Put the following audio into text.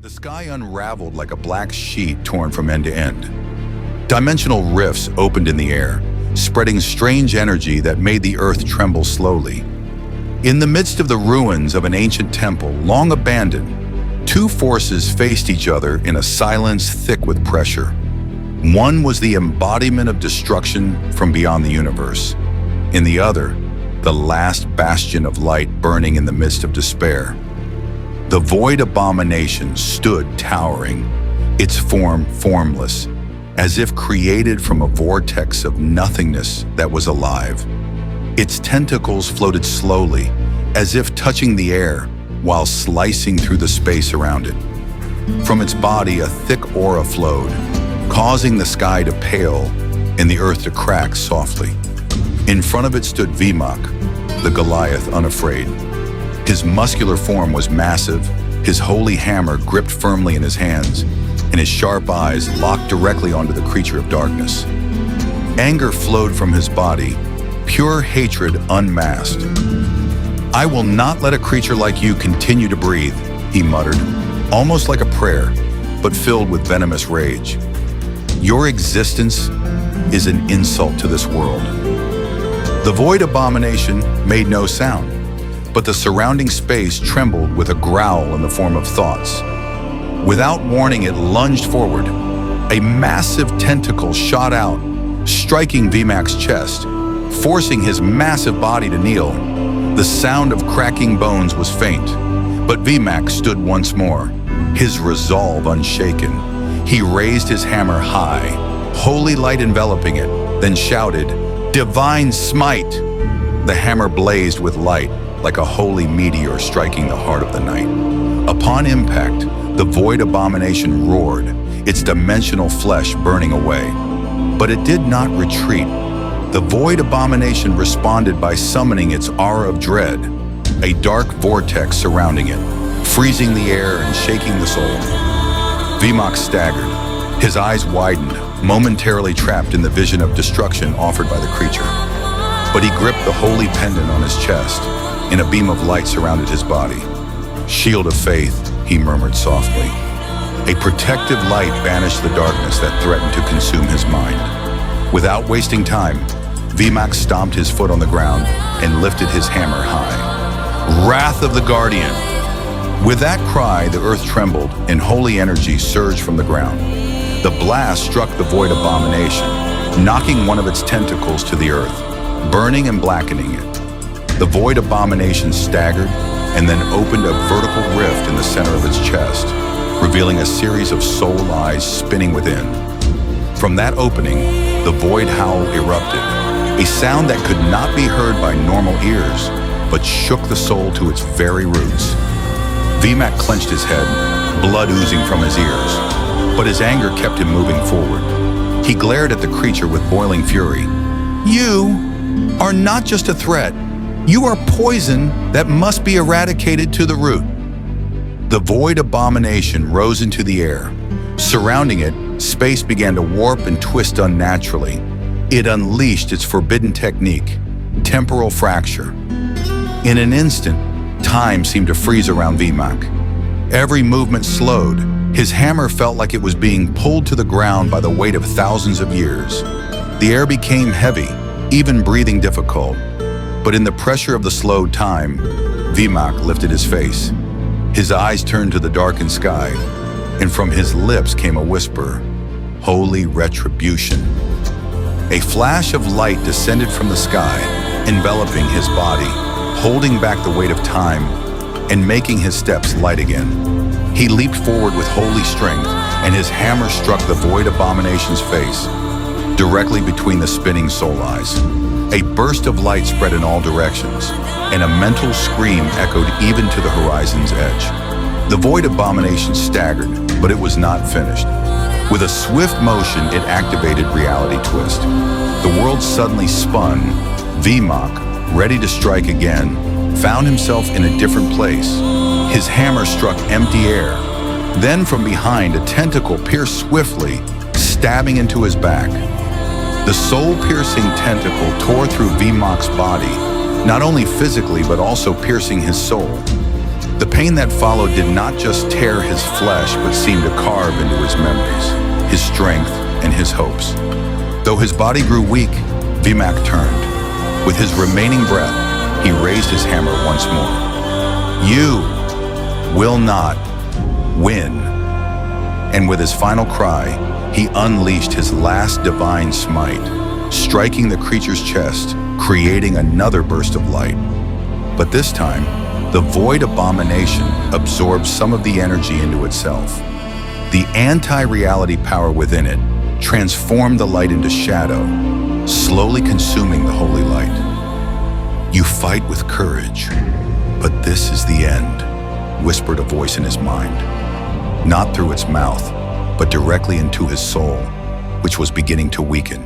The sky unraveled like a black sheet torn from end to end. Dimensional rifts opened in the air, spreading strange energy that made the earth tremble slowly. In the midst of the ruins of an ancient temple, long abandoned, two forces faced each other in a silence thick with pressure. One was the embodiment of destruction from beyond the universe. In the other, the last bastion of light burning in the midst of despair. The Void Abomination stood towering, its form formless, as if created from a vortex of nothingness that was alive. Its tentacles floated slowly, as if touching the air, while slicing through the space around it. From its body, a thick aura flowed, causing the sky to pale and the earth to crack softly. In front of it stood Vimak, the Goliath unafraid. His muscular form was massive, his holy hammer gripped firmly in his hands, and his sharp eyes locked directly onto the creature of darkness. Anger flowed from his body, pure hatred unmasked. "I will not let a creature like you continue to breathe," he muttered, almost like a prayer, but filled with venomous rage. "Your existence is an insult to this world." The Void Abomination made no sound, but the surrounding space trembled with a growl in the form of thoughts. Without warning, it lunged forward. A massive tentacle shot out, striking Vimak's chest, forcing his massive body to kneel. The sound of cracking bones was faint, but Vimak stood once more, his resolve unshaken. He raised his hammer high, holy light enveloping it, then shouted, "Divine smite!" The hammer blazed with light, like a holy meteor striking the heart of the night. Upon impact, the Void Abomination roared, its dimensional flesh burning away. But it did not retreat. The Void Abomination responded by summoning its aura of dread, a dark vortex surrounding it, freezing the air and shaking the soul. Vimak staggered. His eyes widened, momentarily trapped in the vision of destruction offered by the creature. But he gripped the holy pendant on his chest, and a beam of light surrounded his body. "Shield of faith," he murmured softly. A protective light banished the darkness that threatened to consume his mind. Without wasting time, Vimak stomped his foot on the ground and lifted his hammer high. "Wrath of the Guardian!" With that cry, the earth trembled and holy energy surged from the ground. The blast struck the Void Abomination, knocking one of its tentacles to the earth, burning and blackening it. The Void Abomination staggered and then opened a vertical rift in the center of its chest, revealing a series of soul eyes spinning within. From that opening, the void howl erupted, a sound that could not be heard by normal ears, but shook the soul to its very roots. Vimak clenched his head, blood oozing from his ears, but his anger kept him moving forward. He glared at the creature with boiling fury. "You are not just a threat. You are poison that must be eradicated to the root." The Void Abomination rose into the air. Surrounding it, space began to warp and twist unnaturally. It unleashed its forbidden technique, temporal fracture. In an instant, time seemed to freeze around Vimak. Every movement slowed. His hammer felt like it was being pulled to the ground by the weight of thousands of years. The air became heavy, even breathing difficult. But in the pressure of the slowed time, Vimak lifted his face. His eyes turned to the darkened sky, and from his lips came a whisper, "Holy retribution." A flash of light descended from the sky, enveloping his body, holding back the weight of time, and making his steps light again. He leaped forward with holy strength, and his hammer struck the Void Abomination's face, directly between the spinning soul eyes. A burst of light spread in all directions, and a mental scream echoed even to the horizon's edge. The Void Abomination staggered, but it was not finished. With a swift motion, it activated Reality Twist. The world suddenly spun. Vimak, ready to strike again, found himself in a different place. His hammer struck empty air. Then from behind, a tentacle pierced swiftly, stabbing into his back. The soul-piercing tentacle tore through Vimak's body, not only physically but also piercing his soul. The pain that followed did not just tear his flesh, but seemed to carve into his memories, his strength, and his hopes. Though his body grew weak, Vimak turned. With his remaining breath, he raised his hammer once more. You will not win. And with his final cry, he unleashed his last divine smite, striking the creature's chest, creating another burst of light. But this time, the Void Abomination absorbed some of the energy into itself. The anti-reality power within it transformed the light into shadow, slowly consuming the holy light. You fight with courage, but this is the end, whispered a voice in his mind. Not through its mouth, but directly into his soul, which was beginning to weaken.